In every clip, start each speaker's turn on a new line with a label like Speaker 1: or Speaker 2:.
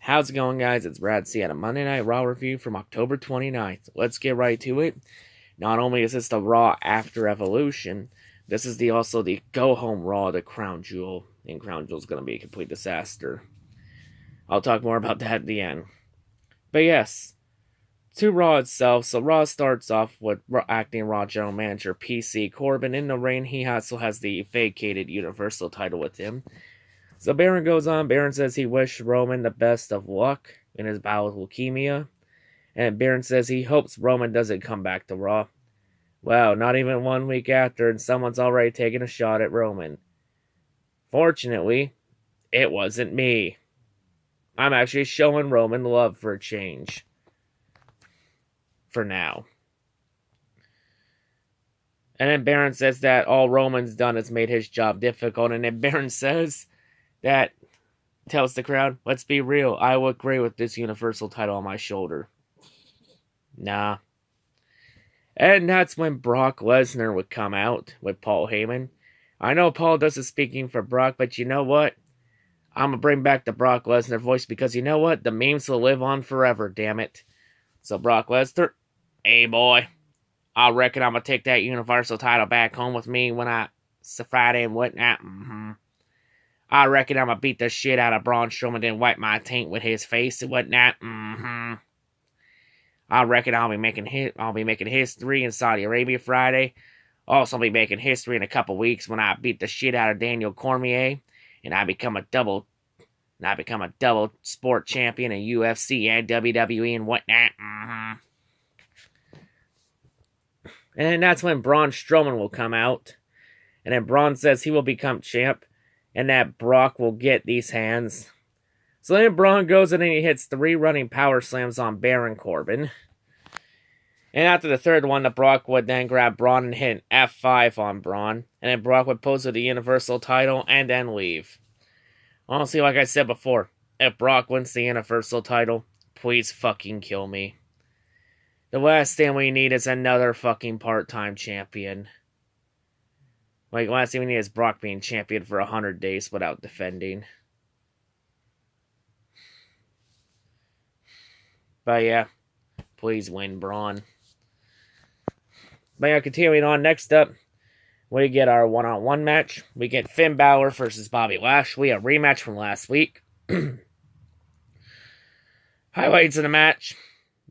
Speaker 1: How's it going, guys? It's Brad C at a Monday Night Raw review from October 29th. Let's get right to it. Not only is this the Raw after Evolution, this is also the go-home Raw, the Crown Jewel. And Crown Jewel's going to be a complete disaster. I'll talk more about that at the end. But yes, to Raw itself. So Raw starts off with acting Raw General Manager PC Corbin in the ring. He also has the vacated Universal title with him. So Baron goes on. Baron says he wished Roman the best of luck in his battle with leukemia. And Baron says he hopes Roman doesn't come back to Raw. Well, not even 1 week after, and someone's already taken a shot at Roman. Fortunately, it wasn't me. I'm actually showing Roman love for a change. For now. And then Baron says that all Roman's done is made his job difficult. And then Baron says that, tells the crowd, let's be real, I look great with this Universal title on my shoulder. Nah. And that's when Brock Lesnar would come out with Paul Heyman. I know Paul does the speaking for Brock, but you know what? I'm going to bring back the Brock Lesnar voice because you know what? The memes will live on forever, damn it. So Brock Lesnar, hey boy, I reckon I'm going to take that Universal title back home with me when it's Friday and whatnot. I reckon I'm going to beat the shit out of Braun Strowman and wipe my taint with his face and whatnot. I reckon I'll be making history in Saudi Arabia Friday. Also be making history in a couple weeks when I beat the shit out of Daniel Cormier and I become a double sport champion in UFC and WWE and whatnot. And then that's when Braun Strowman will come out. And then Braun says he will become champ. And that Brock will get these hands. So then Braun goes in and he hits 3 running power slams on Baron Corbin. And after the third one, the Brock would then grab Braun and hit an F5 on Braun. And then Brock would pose with the Universal title and then leave. Honestly, like I said before, if Brock wins the Universal title, please fucking kill me. The last thing we need is another fucking part-time champion. Like, last thing we need is Brock being champion for 100 days without defending. But yeah, please win, Braun. But yeah, continuing on, next up, we get our one-on-one match. We get Finn Balor versus Bobby Lashley, a rematch from last week. Highlights of the match.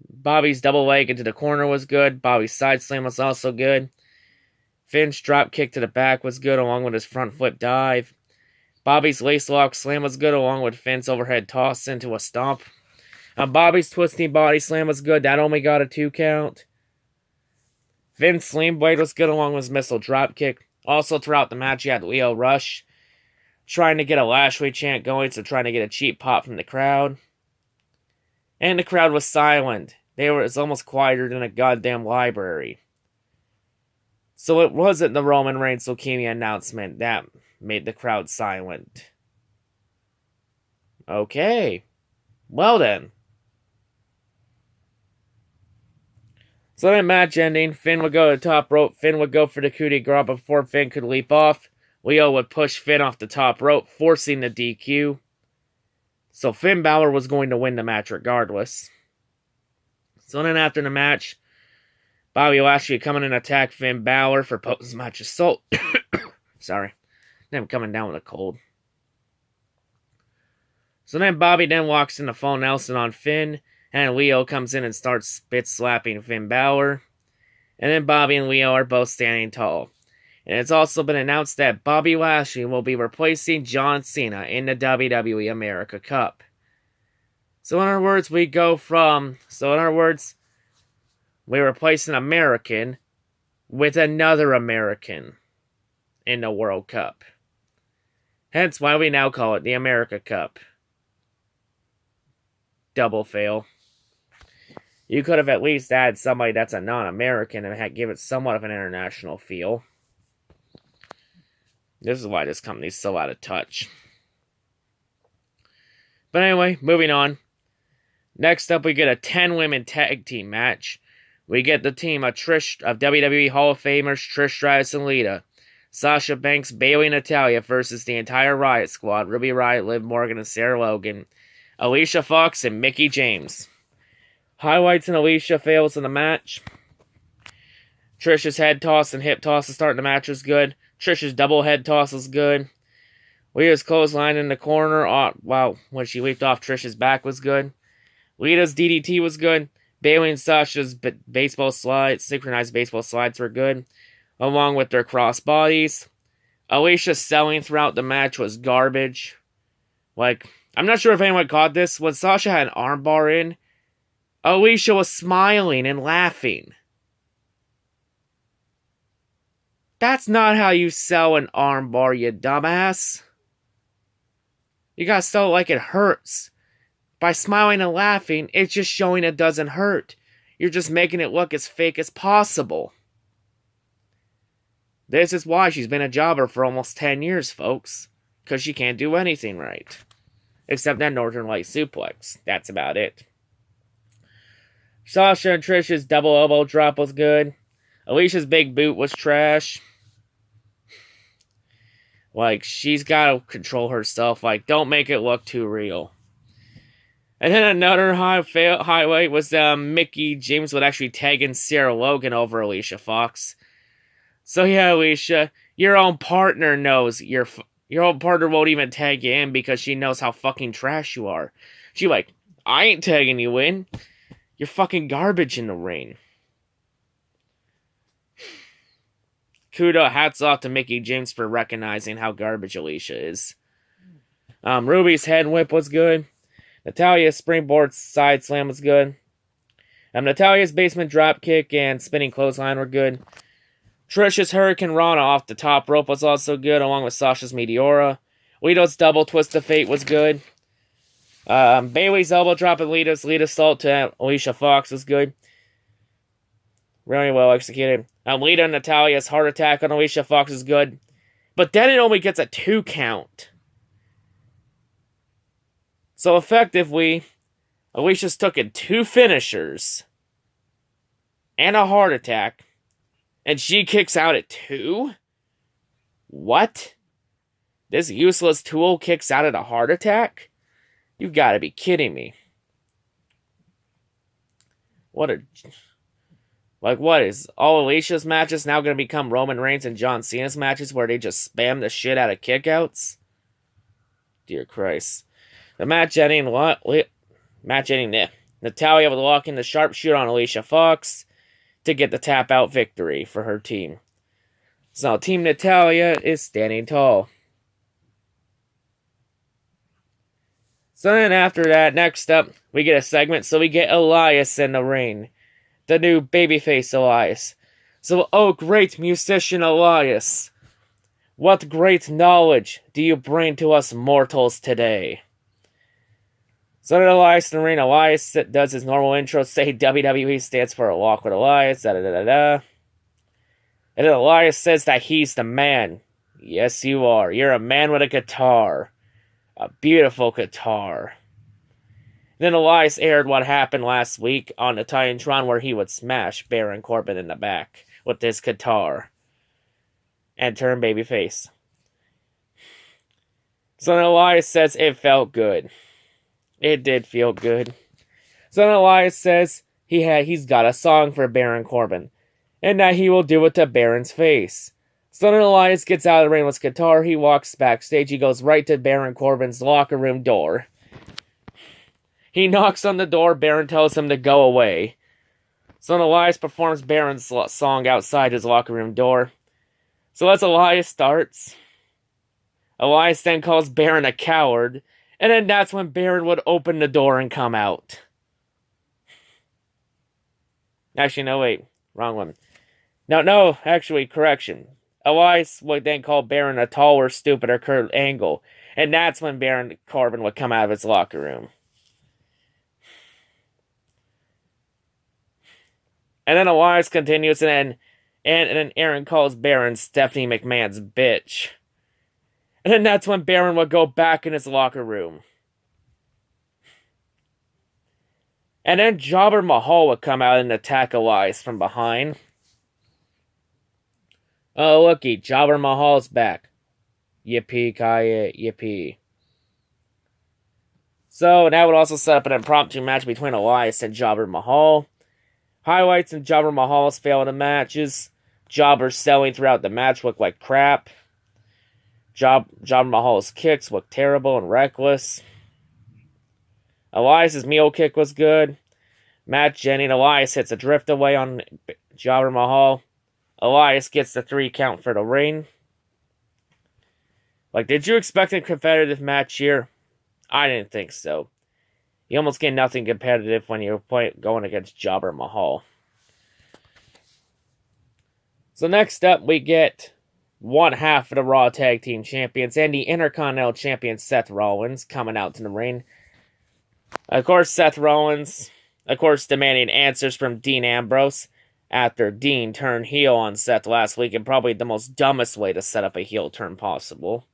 Speaker 1: Bobby's double leg into the corner was good. Bobby's side slam was also good. Finn's drop kick to the back was good, along with his front flip dive. Bobby's lace lock slam was good, along with Finn's overhead toss into a stomp. Bobby's twisting body slam was good. That only got a 2 count. Finn's sling blade was good, along with his missile drop kick. Also, throughout the match, you had Leo Rush trying to get a Lashley chant going, so trying to get a cheap pop from the crowd. And the crowd was silent. It's almost quieter than a goddamn library. So it wasn't the Roman Reigns leukemia announcement that made the crowd silent. Okay. Well then. So then match ending, Finn would go to the top rope. Finn would go for the coup de grace before Finn could leap off. Leo would push Finn off the top rope, forcing the DQ. So Finn Balor was going to win the match regardless. So then after the match, Bobby Lashley would come in and attack Finn Balor for post-match assault. Sorry. I'm coming down with a cold. So then Bobby then walks in to fall Nelson on Finn. And Leo comes in and starts spit-slapping Finn Balor. And then Bobby and Leo are both standing tall. And it's also been announced that Bobby Lashley will be replacing John Cena in the WWE America Cup. So in other words, we replace an American with another American in the World Cup. Hence why we now call it the America Cup. Double fail. You could have at least had somebody that's a non-American and give it somewhat of an international feel. This is why this company's so out of touch. But anyway, moving on. Next up, we get a 10-women tag team match. We get the team of WWE Hall of Famers Trish Stratus and Lita. Sasha Banks, Bayley, and Natalya versus the entire Riot Squad, Ruby Riott, Liv Morgan, and Sarah Logan. Alicia Fox and Mickie James. Highlights in Alicia fails in the match. Trish's head toss and hip toss to start the match was good. Trish's double head toss was good. Lita's clothesline in the corner, when she leaped off Trish's back was good. Lita's DDT was good. Bayley and Sasha's baseball slides, synchronized baseball slides were good, along with their cross bodies. Alicia selling throughout the match was garbage. I'm not sure if anyone caught this. When Sasha had an armbar in, Alicia was smiling and laughing. That's not how you sell an armbar, you dumbass. You gotta sell it like it hurts. By smiling and laughing, it's just showing it doesn't hurt. You're just making it look as fake as possible. This is why she's been a jobber for almost 10 years, folks. Because she can't do anything right. Except that Northern Light suplex. That's about it. Sasha and Trish's double elbow drop was good. Alicia's big boot was trash. She's gotta control herself. Don't make it look too real. And then another highlight was Mickie James would actually tag in Sarah Logan over Alicia Fox. So yeah, Alicia, your own partner knows your own partner won't even tag you in because she knows how fucking trash you are. She I ain't tagging you in. You're fucking garbage in the ring. Hats off to Mickie James for recognizing how garbage Alicia is. Ruby's head whip was good. Natalia's springboard side slam was good. Natalia's basement drop kick and spinning clothesline were good. Trish's Hurricane Rana off the top rope was also good, along with Sasha's Meteora. Lita's double twist of fate was good. Bayley's elbow drop and Lita's salt to Alicia Fox was good. Really well executed. Lita and Natalia's heart attack on Alicia Fox is good. But then it only gets a 2 count. So effectively, Alicia's took in 2 finishers and a heart attack, and she kicks out at 2? What? This useless tool kicks out at a heart attack? You gotta be kidding me. What is all Alicia's matches now gonna become Roman Reigns and John Cena's matches where they just spam the shit out of kickouts? Dear Christ. The match ending, Natalya would lock in the sharpshooter on Alicia Fox to get the tap out victory for her team. So Team Natalya is standing tall. So then after that, next up, we get a segment. So we get Elias in the ring. The new babyface Elias. So, oh great musician Elias. What great knowledge do you bring to us mortals today? So then Elias in the ring. Elias does his normal intro. Say WWE stands for a walk with Elias. And then Elias says that he's the man. Yes, you are. You're a man with a guitar. A beautiful guitar. Then Elias aired what happened last week on the Titantron where he would smash Baron Corbin in the back with his guitar. And turn babyface. So then Elias says it felt good. It did feel good. So then Elias says he's got a song for Baron Corbin. And that he will do it to Baron's face. So then Elias gets out of the ring with his guitar. He walks backstage. He goes right to Baron Corbin's locker room door. He knocks on the door. Baron tells him to go away. So then Elias performs Baron's song outside his locker room door. So as Elias starts, Elias then calls Baron a coward. And then that's when Baron would open the door and come out. Actually, no, wait. Wrong one. No, actually, correction. Elias would then call Baron a taller, stupider Kurt Angle. And that's when Baron Corbin would come out of his locker room. And then Elias continues, and then Aaron calls Baron Stephanie McMahon's bitch. And then that's when Baron would go back in his locker room. And then Jobber Mahal would come out and attack Elias from behind. Oh, looky, Jobber Mahal's back. Yippee-ki-yay, yippee. So that would also set up an impromptu match between Elias and Jobber Mahal. Highlights in Jobber Mahal's failing matches. Jobber selling throughout the match looked like crap. Jobber Mahal's kicks looked terrible and reckless. Elias's mule kick was good. Matt Jennings, Elias hits a drift away on Jobber Mahal. Elias gets the 3 count for the ring. Like, did you expect a competitive match here? I didn't think so. You almost get nothing competitive when you're going against Jobber Mahal. So next up, we get one half of the Raw Tag Team Champions and the Intercontinental Champion Seth Rollins coming out to the ring. Of course, Seth Rollins, demanding answers from Dean Ambrose after Dean turned heel on Seth last week in probably the most dumbest way to set up a heel turn possible.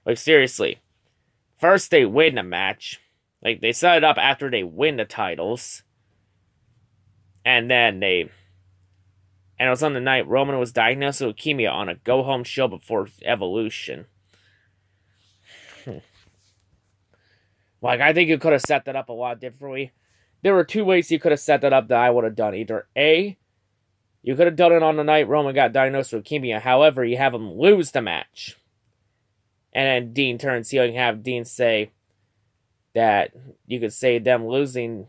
Speaker 1: Like, seriously. First, they win the match. Like, they set it up after they win the titles. And then it was on the night Roman was diagnosed with leukemia on a go-home show before Evolution. Like, I think you could have set that up a lot differently. There were 2 ways you could have set that up that I would have done. Either A, you could have done it on the night Roman got diagnosed with leukemia. However, you have him lose the match. And then Dean turns heel and have Dean say that you could say them losing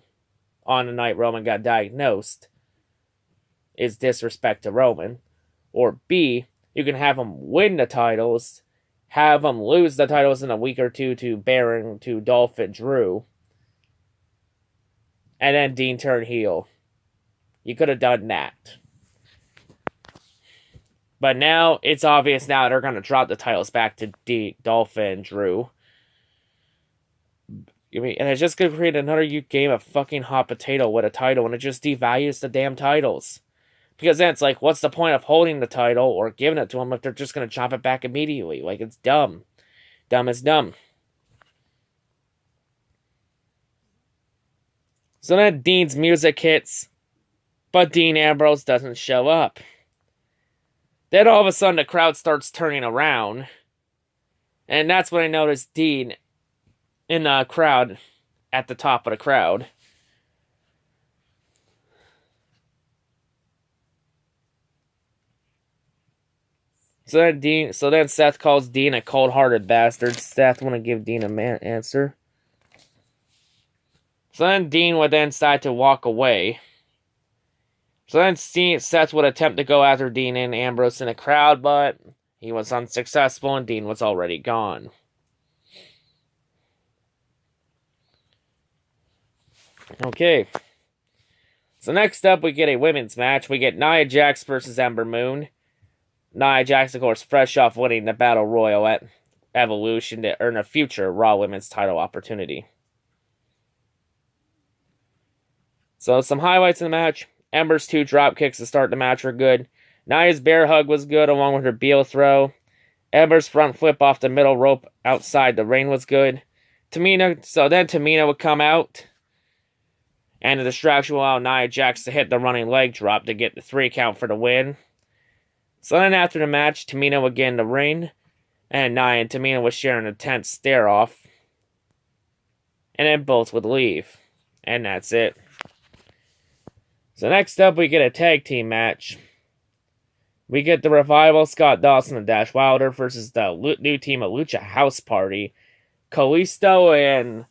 Speaker 1: on the night Roman got diagnosed is disrespect to Roman. Or B, you can have him win the titles, have him lose the titles in a week or two to Baron, to Dolph and Drew, and then Dean turn heel. You could have done that. But now, it's obvious now they're going to drop the titles back to Dolph and Drew. And it's just going to create another game of fucking hot potato with a title, and it just devalues the damn titles. Because then it's like, what's the point of holding the title or giving it to them if they're just going to chop it back immediately? Like, it's dumb. Dumb is dumb. So then Dean's music hits, but Dean Ambrose doesn't show up. Then all of a sudden the crowd starts turning around, and that's when I noticed Dean in the crowd, at the top of the crowd. So then Seth calls Dean a cold-hearted bastard. Seth wouldn't give Dean an answer. So then Dean would then decide to walk away. So then Seth would attempt to go after Dean and Ambrose in the crowd, but he was unsuccessful and Dean was already gone. Okay. So next up, we get a women's match. We get Nia Jax versus Ember Moon. Nia Jax, of course, fresh off winning the Battle Royal at Evolution to earn a future Raw Women's title opportunity. So some highlights in the match. Ember's 2 drop kicks to start the match were good. Nia's bear hug was good, along with her Beal throw. Ember's front flip off the middle rope outside the ring was good. Tamina would come out, and the distraction will allow Nia Jax to hit the running leg drop to get the 3 count for the win. So then after the match, Tamina would get in the ring, and Nia and Tamina would share an intense stare-off, and then both would leave. And that's it. So next up, we get a tag team match. We get the Revival, Scott Dawson and Dash Wilder versus the new team of Lucha House Party, Kalisto and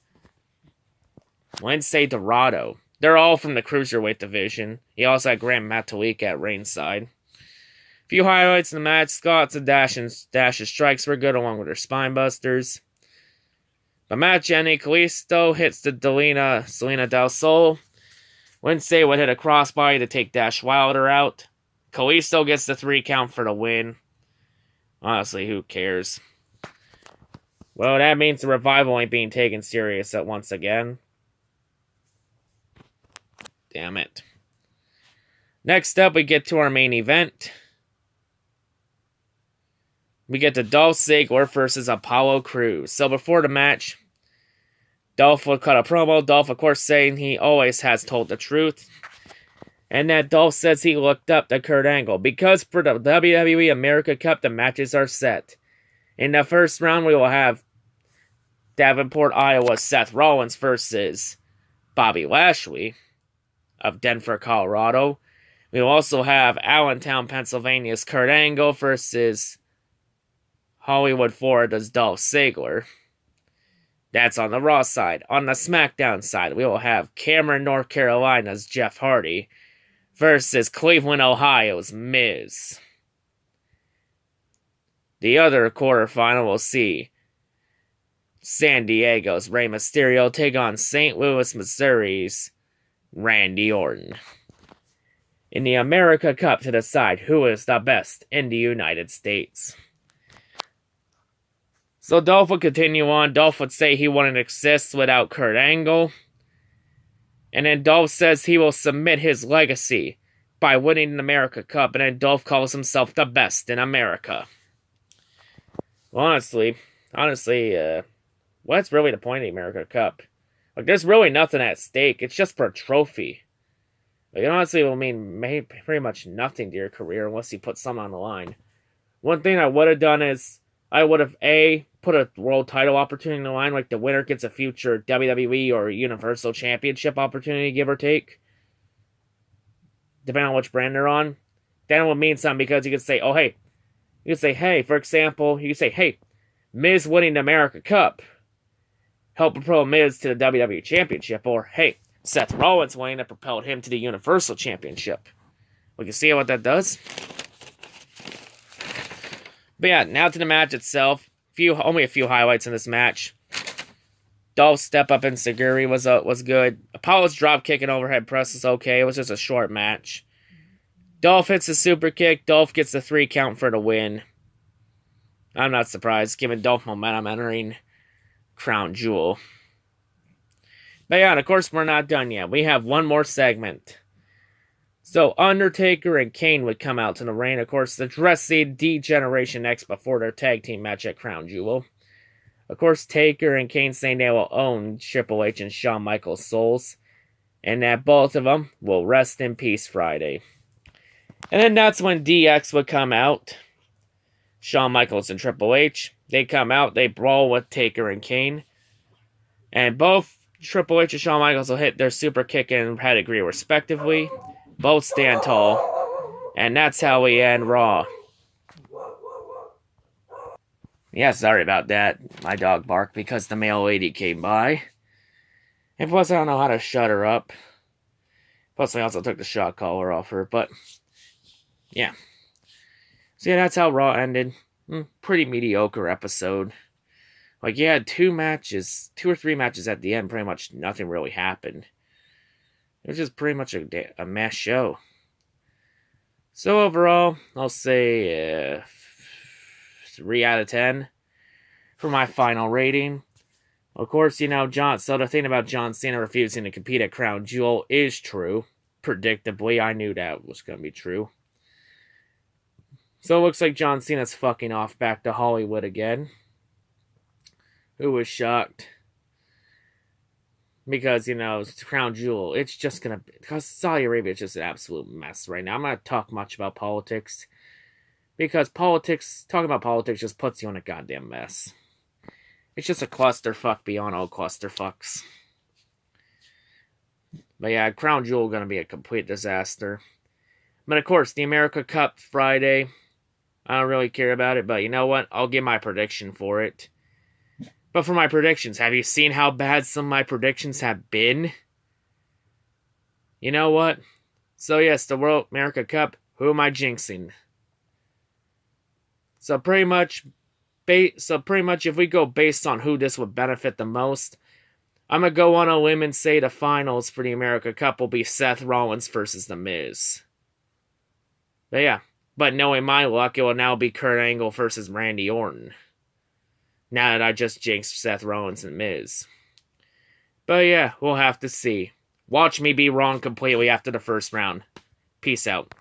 Speaker 1: Lince Dorado. They're all from the Cruiserweight division. He also had Grant Metalik at ringside. A few highlights in the match. Scott's and Dash's strikes were good, along with their spine busters. But Matt Jenny, Kalisto hits the Selena Del Sol. Lince would hit a crossbody to take Dash Wilder out. Kalisto gets the 3 count for the win. Honestly, who cares? Well, that means the Revival ain't being taken serious once again. Damn it. Next up, we get to our main event. We get to Dolph Ziggler versus Apollo Crews. So before the match, Dolph would cut a promo. Dolph, of course, saying he always has told the truth. And that Dolph says he looked up to Kurt Angle. Because for the WWE America Cup, the matches are set. In the first round, we will have Davenport, Iowa, Seth Rollins versus Bobby Lashley of Denver, Colorado. We will also have Allentown, Pennsylvania's Kurt Angle versus Hollywood, Florida's Dolph Ziggler. That's on the Raw side. On the SmackDown side, we will have Cameron, North Carolina's Jeff Hardy versus Cleveland, Ohio's Miz. The other quarterfinal will see San Diego's Rey Mysterio take on St. Louis, Missouri's Randy Orton. In the America Cup to decide who is the best in the United States. So Dolph would continue on. Dolph would say he wouldn't exist without Kurt Angle. And then Dolph says he will submit his legacy by winning the America Cup. And then Dolph calls himself the best in America. Well, honestly, what's really the point of the America Cup? Like, there's really nothing at stake. It's just for a trophy. Like, it honestly will mean pretty much nothing to your career unless you put something on the line. One thing I would have done is, I would have, put a world title opportunity on the line, like the winner gets a future WWE or Universal Championship opportunity, give or take. Depending on which brand they're on. Then it would mean something because you could say, for example, Miz winning the America Cup helped propel Miz to the WWE Championship. Or, hey, Seth Rollins winning that propelled him to the Universal Championship. We can see what that does. But yeah, now to the match itself. Only a few highlights in this match. Dolph's step up in Seguri was good. Apollo's drop kick and overhead press was okay. It was just a short match. Dolph hits a super kick. Dolph gets the 3 count for the win. I'm not surprised, giving Dolph momentum entering Crown Jewel. But yeah, and of course, we're not done yet. We have one more segment. So, Undertaker and Kane would come out to the ring. Of course, to address the D-Generation X before their tag team match at Crown Jewel. Of course, Taker and Kane saying they will own Triple H and Shawn Michaels' souls. And that both of them will rest in peace Friday. And then that's when DX would come out. Shawn Michaels and Triple H. They come out, they brawl with Taker and Kane. And both Triple H and Shawn Michaels will hit their super kick and pedigree respectively. Both stand tall. And that's how we end Raw. Yeah, sorry about that. My dog barked because the mail lady came by. And plus I don't know how to shut her up. Plus I also took the shock collar off her. But, yeah. So yeah, that's how Raw ended. Pretty mediocre episode. Like, you had 2 or 3 matches at the end. Pretty much nothing really happened. It was just pretty much a mess show. So overall, I'll say 3 out of 10 for my final rating. Of course, so the thing about John Cena refusing to compete at Crown Jewel is true. Predictably, I knew that was going to be true. So it looks like John Cena's fucking off back to Hollywood again. Who was shocked? Because, it's Crown Jewel. It's just going to... Because Saudi Arabia is just an absolute mess right now. I'm not going to talk much about politics. Because talking about politics just puts you in a goddamn mess. It's just a clusterfuck beyond all clusterfucks. But yeah, Crown Jewel going to be a complete disaster. But of course, the America Cup Friday. I don't really care about it, but you know what? I'll give my prediction for it. But for my predictions, have you seen how bad some of my predictions have been? You know what? So yes, the World America Cup, who am I jinxing? So pretty much if we go based on who this would benefit the most, I'm going to go on a limb and say the finals for the America Cup will be Seth Rollins versus The Miz. But yeah, but knowing my luck, it will now be Kurt Angle versus Randy Orton. Now that I just jinxed Seth Rollins and Miz. But yeah, we'll have to see. Watch me be wrong completely after the first round. Peace out.